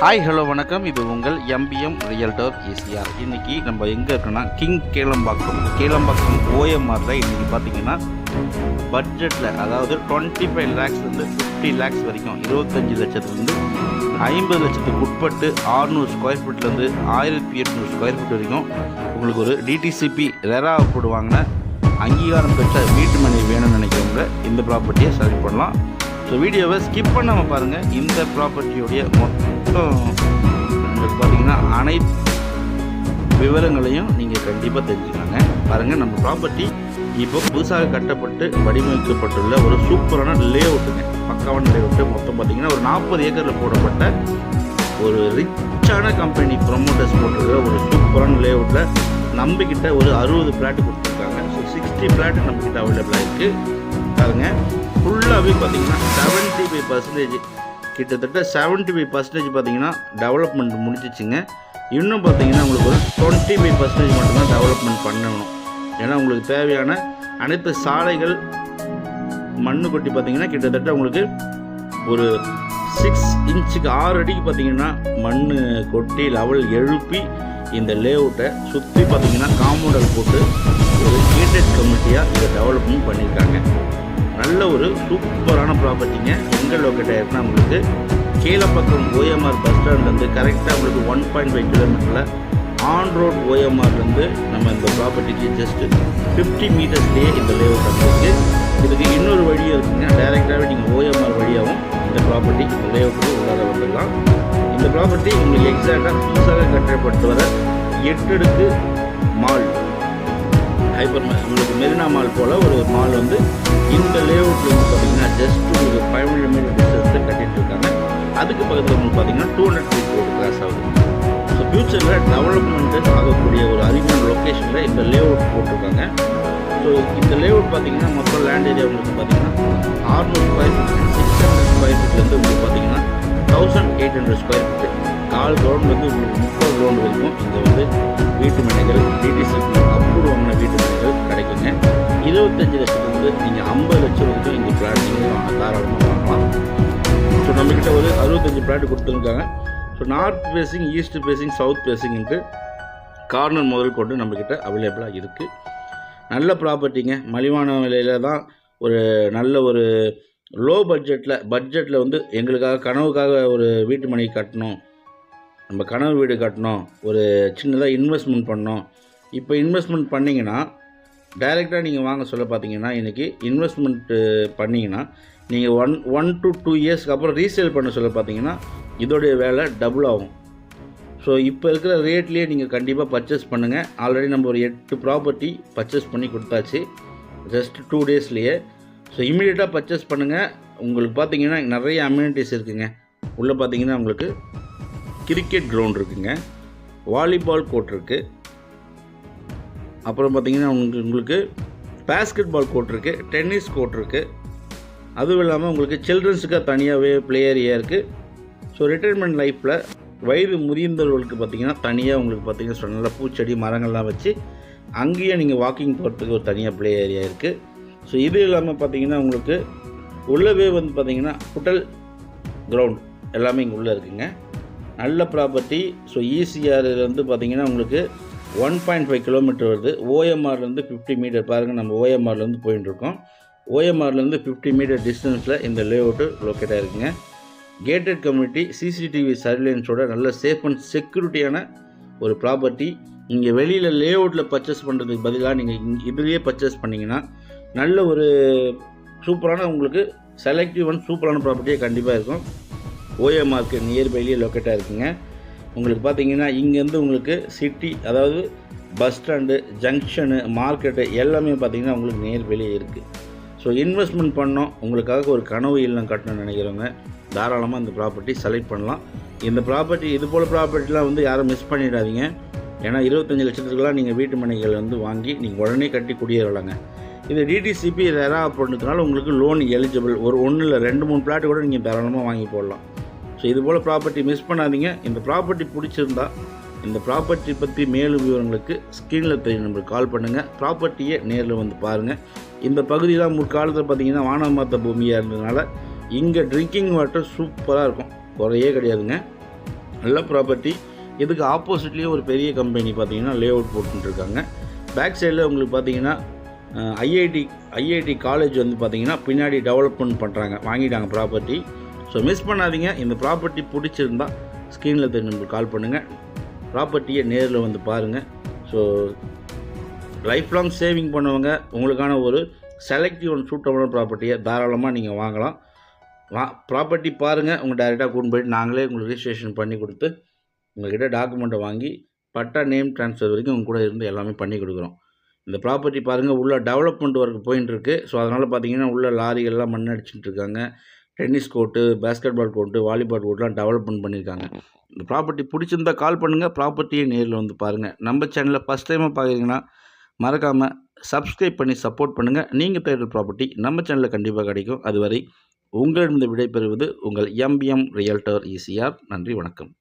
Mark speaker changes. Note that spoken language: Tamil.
Speaker 1: ஹாய் ஹலோ வணக்கம். இது உங்கள் எம்பிஎம் ரியல்டர் ஈசிஆர். இன்றைக்கி நம்ம எங்கே இருக்கோன்னா கேளம்பாக்கம் ஓஎம்ஆரில் இன்றைக்கி பார்த்திங்கன்னா பட்ஜெட்டில், அதாவது 25 lakhsலேருந்து 50 lakhs வரைக்கும், 25 லட்சத்துலேருந்து 50 லட்சத்துக்கு உட்பட்டு 600 ஸ்கொயர் ஃபீட்லேருந்து 1800 ஸ்கொயர் ஃபீட் வரைக்கும் உங்களுக்கு ஒரு டிடிசிபி ரெரா போடுவாங்க அங்கீகாரம் பெற்ற வீட்டு மனை வேணும்னு நினைக்கிறவங்க இந்த ப்ராப்பர்ட்டியை செலக்ட் பண்ணலாம். ஸோ வீடியோவை ஸ்கிப் பண்ணாமல் பாருங்கள். இந்த ப்ராப்பர்ட்டியோடைய மொத்தம் உங்களுக்கு பார்த்தீங்கன்னா அனைத்து விவரங்களையும் நீங்கள் கண்டிப்பாக தெரிஞ்சுக்கலாங்க. பாருங்கள், நம்ம ப்ராப்பர்ட்டி இப்போ புதுசாக கட்டப்பட்டு வடிவமைக்கப்பட்டுள்ள ஒரு சூப்பரான லேஅவுட்டுங்க. பக்காவான லேஅவுட்டு. மொத்தம் பார்த்தீங்கன்னா ஒரு 40 ஏக்கரில் போடப்பட்ட ஒரு ரிச்சான கம்பெனி ப்ரொமோட்டர்ஸ் போட்டிருக்கிற ஒரு சூப்பரான லேஅவுட்டில் நம்மக்கிட்ட ஒரு 60 பிளாட்டு கொடுத்துருக்காங்க. ஸோ 60 பிளாட்டு நம்மக்கிட்ட அவைலபிளாக இருக்குது. பாருங்கள், ஃபுல்லாகவே பார்த்தீங்கன்னா 75% கிட்டத்தட்ட 75% பார்த்தீங்கன்னா டெவலப்மெண்ட் முடிஞ்சிச்சுங்க. இன்னும் பார்த்தீங்கன்னா உங்களுக்கு ஒரு 25% மட்டும்தான் டெவலப்மெண்ட் பண்ணணும். ஏன்னா உங்களுக்கு தேவையான அனைத்து சாலைகள் மண்ணு கொட்டி பார்த்தீங்கன்னா கிட்டத்தட்ட உங்களுக்கு ஒரு 6 இன்ச்சுக்கு 6 அடிக்கு பார்த்தீங்கன்னா மண் கொட்டி லெவல் எழுப்பி இந்த லேஅவுட்டை சுற்றி பார்த்தீங்கன்னா காம்பவுண்டர் போட்டு ஒரு கேட்டட் கமிட்டியாக இதை டெவலப்மெண்ட் பண்ணியிருக்காங்க. நல்ல ஒரு சூப்பரான ப்ராப்பர்ட்டிங்க. எங்கே லொக்கேட் ஆகிருக்குன்னா உங்களுக்கு கேளம்பாக்கம் ஓஎம்ஆர் பஸ் ஸ்டாண்ட்லேருந்து கரெக்டாக உங்களுக்கு 1.5 கிலோமீட்டரில் ஆன் ரோட் ஓஎம்ஆர்லேருந்து நம்ம இந்த ப்ராப்பர்ட்டிக்கு ஜஸ்ட் 50 மீட்டர்ஸ்லேயே இந்த லேஅவுட் வந்துருக்கு. இதுக்கு இன்னொரு வழியும் இருக்குங்க. டைரெக்டாகவே நீங்கள் ஓஎம்ஆர் வழியாகவும் இந்த ப்ராப்பர்ட்டி இந்த லேஅவுட்டுக்கு உள்ளார வந்துடலாம். இந்த ப்ராப்பர்ட்டி உங்களுக்கு எக்ஸாக்டாக புதுசாக கட்டப்பட்டு வர 8 அடுக்கு மால், ஹைப்பர் உங்களுக்கு மெரினா மால் போல் ஒரு மால் வந்து இந்த லேஅவுட்டில் வந்து பார்த்தீங்கன்னா ஜஸ்ட் ஒரு 500 மீட்டர் டிஸ்டன்ஸில் கட்டிகிட்டு இருக்காங்க. அதுக்கு பக்கத்தில் உங்களுக்கு பார்த்தீங்கன்னா 200 ஃபீட் ரோடு கிராஸ் ஆகுது. ஸோ ஃப்யூச்சரில் டெவலப்மெண்ட்டு ஆகக்கூடிய ஒரு அருமையான லொக்கேஷனில் இந்த லேஅவுட் போட்டிருக்காங்க. ஸோ இந்த லேஅவுட் பார்த்தீங்கன்னா மொத்தம் லேண்ட் ஏரியா உங்களுக்கு பார்த்தீங்கன்னா 600 ஸ்கொயர் ஃபீட், 600 ஸ்கொயர் ஃபீட்லேருந்து உங்களுக்கு பார்த்தீங்கன்னா 1800 ஸ்கொயர் ஃபீட், 4 கிரவுண்ட்லேருந்து உங்களுக்கு 30 கிரவுண்ட் வரைக்கும் இங்கே வந்து வீட்டு மனைகள் டிடிசிபி அப்ரூவ் வாங்கின வீட்டு மனைகள் கிடைக்குங்க. 25 லட்சத்துலேருந்து நீங்கள் 50 லட்சம் வரைக்கும் இந்த பிளாட் நீங்கள் தாராளமாக வாங்கலாம். ஸோ நம்மக்கிட்ட ஒரு 65 பிளாட் கொடுத்துருக்காங்க. So north facing, east facing, south ஃபேஸிங்ன்ட்டு கார்னர் முதல் கொண்டு நம்மக்கிட்ட அவைலபிளாக இருக்குது. நல்ல ப்ராப்பர்ட்டிங்க. மலிவான விலையில் தான் ஒரு நல்ல ஒரு லோ பட்ஜெட்டில் வந்து எங்களுக்காக கனவுக்காக ஒரு வீட்டு மனை கட்டணும், நம்ம கனவு வீடு கட்டணும், ஒரு சின்னதாக இன்வெஸ்ட்மெண்ட் பண்ணோம். இப்போ இன்வெஸ்ட்மெண்ட் பண்ணிங்கன்னா டைரெக்டாக நீங்கள் வாங்க சொல்ல பார்த்தீங்கன்னா இன்றைக்கி இன்வெஸ்ட்மெண்ட்டு பண்ணிங்கன்னா நீங்கள் 1 to 2 இயர்ஸ்க்கு அப்புறம் ரீசேல் பண்ண சொல்ல பார்த்தீங்கன்னா இதோடைய வேலை டபுள் ஆகும். ஸோ இப்போ இருக்கிற ரேட்லேயே நீங்கள் கண்டிப்பாக பர்ச்சேஸ் பண்ணுங்கள். ஆல்ரெடி நம்ம ஒரு 8 ப்ராப்பர்ட்டி பர்ச்சேஸ் பண்ணி கொடுத்தாச்சு ஜஸ்ட் 2 டேஸ்லேயே. ஸோ இமீடியட்டாக பர்ச்சேஸ் பண்ணுங்கள். உங்களுக்கு பார்த்தீங்கன்னா நிறைய அம்யூனிட்டிஸ் இருக்குதுங்க. உள்ளே பார்த்தீங்கன்னா உங்களுக்கு கிரிக்கெட் கிரவுண்ட் இருக்குங்க, வாலிபால் கோர்ட் இருக்குது, அப்புறம் பார்த்தீங்கன்னா உங்களுக்கு பேஸ்கெட் பால் கோர்ட் இருக்குது, டென்னிஸ் கோர்ட் இருக்குது. அதுவும் இல்லாமல் உங்களுக்கு சில்ட்ரன்ஸுக்காக தனியாகவே ப்ளே ஏரியா இருக்குது. ஸோ ரிட்டைர்மெண்ட் லைஃப்பில் வயது முதிர்ந்தவர்களுக்கு பார்த்திங்கன்னா தனியாக உங்களுக்கு பார்த்திங்கன்னா நல்ல பூச்செடி மரங்கள்லாம் வச்சு அங்கேயே நீங்கள் வாக்கிங் போகிறதுக்கு ஒரு தனியாக ப்ளே ஏரியா இருக்குது. ஸோ இது இல்லாமல் பார்த்திங்கன்னா உங்களுக்கு உள்ளவே வந்து பார்த்திங்கன்னா ஹோட்டல் கிரவுண்ட் எல்லாமே இங்கே உள்ளே இருக்குங்க. நல்ல ப்ராப்பர்ட்டி. ஸோ ஈசிஆர் வந்து பார்த்திங்கன்னா உங்களுக்கு 1.5 கிலோமீட்டர் வருது. ஓஎம்ஆர்லேருந்து 50 மீட்டர். பாருங்கள், நம்ம ஓஎம்ஆர்லேருந்து போயிட்டு இருக்கோம். ஓஎம்ஆர்லேருந்து 50 மீட்டர் டிஸ்டன்ஸில் இந்த லேஅவுட்டு லொக்கேட் ஆகிருக்குங்க. கேட்டட் கம்யூனிட்டி, சிசிடிவி சர்வேலன்ஸோட நல்ல சேஃப் அண்ட் செக்யூரிட்டியான ஒரு ப்ராப்பர்ட்டி. இங்கே வெளியில் லேஅவுட்டில் பர்ச்சேஸ் பண்ணுறதுக்கு பதிலாக நீங்கள் இதுலேயே பர்ச்சேஸ் பண்ணிங்கன்னா நல்ல ஒரு சூப்பரான உங்களுக்கு செலக்டிவ் அண்ட் சூப்பரான ப்ராப்பர்ட்டியே கண்டிப்பாக இருக்கும். ஓஎம்ஆருக்கு நியர்பைலேயே லொக்கேட்டாக இருக்குங்க. உங்களுக்கு பார்த்தீங்கன்னா இங்கேருந்து உங்களுக்கு சிட்டி, அதாவது பஸ் ஸ்டாண்டு, ஜங்ஷனு, மார்க்கெட்டு எல்லாமே பார்த்தீங்கன்னா உங்களுக்கு நியர்பைலேயே இருக்குது. ஸோ இன்வெஸ்ட்மெண்ட் பண்ணோம், உங்களுக்காக ஒரு கனவு இல்லம் கட்டணும்னு நினைக்கிறவங்க தாராளமாக இந்த ப்ராப்பர்ட்டி செலக்ட் பண்ணலாம். இந்த ப்ராப்பர்ட்டி, இது போல் ப்ராப்பர்ட்டிலாம் வந்து யாரும் மிஸ் பண்ணிடாதீங்க. ஏன்னா 25 லட்சத்துக்குலாம் நீங்கள் வீட்டு மனைகள் வந்து வாங்கி நீங்கள் உடனே கட்டி குடியேறலாங்க. இந்த டிடிசிபி ரெரா பண்ணுறதுனால உங்களுக்கு லோன் எலிஜிபிள். ஒரு 1 இல்லை 2-3 பிளாட்டு கூட நீங்கள் தாராளமாக வாங்கி போடலாம். ஸோ இது போல் ப்ராப்பர்ட்டி மிஸ் பண்ணாதீங்க. இந்த ப்ராப்பர்ட்டி பிடிச்சிருந்தா இந்த ப்ராப்பர்ட்டி பற்றி மேலும் விவரங்களுக்கு ஸ்க்ரீனில் தெரியும் நம்பருக்கு கால் பண்ணுங்கள். ப்ராப்பர்ட்டியை நேரில் வந்து பாருங்கள். இந்த பகுதியெலாம் முற்காலத்தில் பார்த்திங்கன்னா வானமாத்த பூமியாக இருந்ததுனால இங்கே ட்ரிங்கிங் வாட்டர் சூப்பராக இருக்கும், குறையே கிடையாதுங்க. நல்ல ப்ராப்பர்ட்டி. இதுக்கு ஆப்போசிட்லேயே ஒரு பெரிய கம்பெனி பார்த்தீங்கன்னா லே அவுட் போட்டுருக்காங்க. பேக் சைடில் உங்களுக்கு பார்த்தீங்கன்னா ஐஐடி காலேஜ் வந்து பார்த்தீங்கன்னா பின்னாடி டெவலப்மெண்ட் பண்ணுறாங்க, வாங்கிட்டாங்க ப்ராப்பர்ட்டி. ஸோ மிஸ் பண்ணாதீங்க. இந்த ப்ராப்பர்ட்டி பிடிச்சிருந்தால் ஸ்க்ரீனில் தெரிஞ்சு கால் பண்ணுங்கள், ப்ராப்பர்ட்டியை நேரில் வந்து பாருங்கள். ஸோ லைஃப் லாங் சேவிங் பண்ணுவங்க உங்களுக்கான ஒரு செலக்டிவ் அண்ட் சூட்டபுளான ப்ராப்பர்ட்டியை தாராளமாக நீங்கள் வாங்கலாம். ப்ராப்பர்ட்டி பாருங்கள், உங்கள் டைரெக்டாக கூட்டு போயிட்டு நாங்களே உங்களுக்கு ரிஜிஸ்ட்ரேஷன் பண்ணி கொடுத்து உங்கள்கிட்ட டாக்குமெண்ட்டை வாங்கி பட்டா நேம் ட்ரான்ஸ்ஃபர் வரைக்கும் உங்க கூட இருந்து எல்லாமே பண்ணி கொடுக்குறோம். இந்த ப்ராப்பர்ட்டி பாருங்கள், உள்ள டெவலப்மெண்ட் ஒர்க் போயின்னு இருக்குது. ஸோ அதனால் பார்த்தீங்கன்னா உள்ள லாரிகள்லாம் மண் அடிச்சுட்டு இருக்காங்க. Tennis court, basketball court, volleyball கோர்ட்லாம் டெவலப்மெண்ட் பண்ணியிருக்காங்க. இந்த ப்ராப்பர்ட்டி பிடிச்சிருந்தா கால் பண்ணுங்கள், ப்ராப்பர்ட்டியை நேரில் வந்து பாருங்கள். நம்ம சேனலில் ஃபஸ்ட் டைமாக பார்க்குறீங்கன்னா மறக்காமல் சப்ஸ்கிரைப் பண்ணி சப்போர்ட் பண்ணுங்கள். நீங்கள் தேடுற ப்ராப்பர்ட்டி நம்ம சேனலில் கண்டிப்பாக கிடைக்கும். அதுவரை உங்களிடம் விடைபெறுவது உங்கள் எம்பிஎம் ரியல்டர் ஈசிஆர். நன்றி, வணக்கம்.